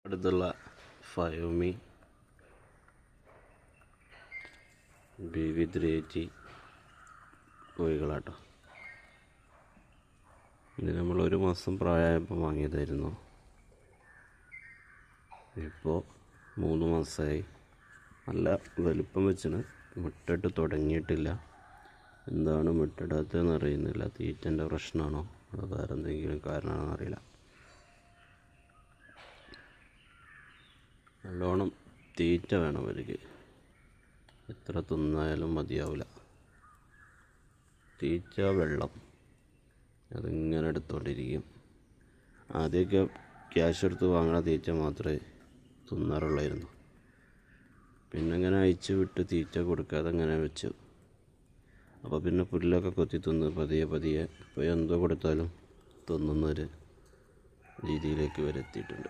അടുത്തുള്ള Fayoumi BV380 കോഴികളാട്ടോ. ഇത് നമ്മൾ 1 മാസം പ്രായമായപ്പോൾ വാങ്ങിയതായിരുന്നു. ഇപ്പോൾ 3 മാസമായി. നല്ല വലുപ്പം വെച്ചാണ്. മുട്ടിട്ട് തുടങ്ങിയിട്ടില്ല. എന്താണ് മുട്ടിടാത്തതെന്ന് അറിയുന്നില്ല. തീറ്റൻ്റെ പ്രശ്നമാണോ അതോ വേറെ എന്തെങ്കിലും കാരണമാണോ അറിയില്ല. നല്ലോണം തീറ്റ വേണം അവർക്ക്. എത്ര തിന്നായാലും മതിയാവില്ല. തീറ്റ, വെള്ളം അതിങ്ങനെ എടുത്തുകൊണ്ടിരിക്കും. ആദ്യമൊക്കെ ക്യാഷ് എടുത്ത് വാങ്ങുന്ന തീറ്റ മാത്രമേ തിന്നാറുള്ളായിരുന്നു. പിന്നെ അങ്ങനെ അയച്ചു വിട്ട് തീറ്റ കൊടുക്കാതെ അങ്ങനെ വെച്ചു. അപ്പോൾ പിന്നെ പുല്ലൊക്കെ കൊത്തി തിന്ന് പതിയെ ഇപ്പോൾ എന്തോ കൊടുത്താലും തിന്നുന്നൊരു രീതിയിലേക്ക് വരെ എത്തിയിട്ടുണ്ട്.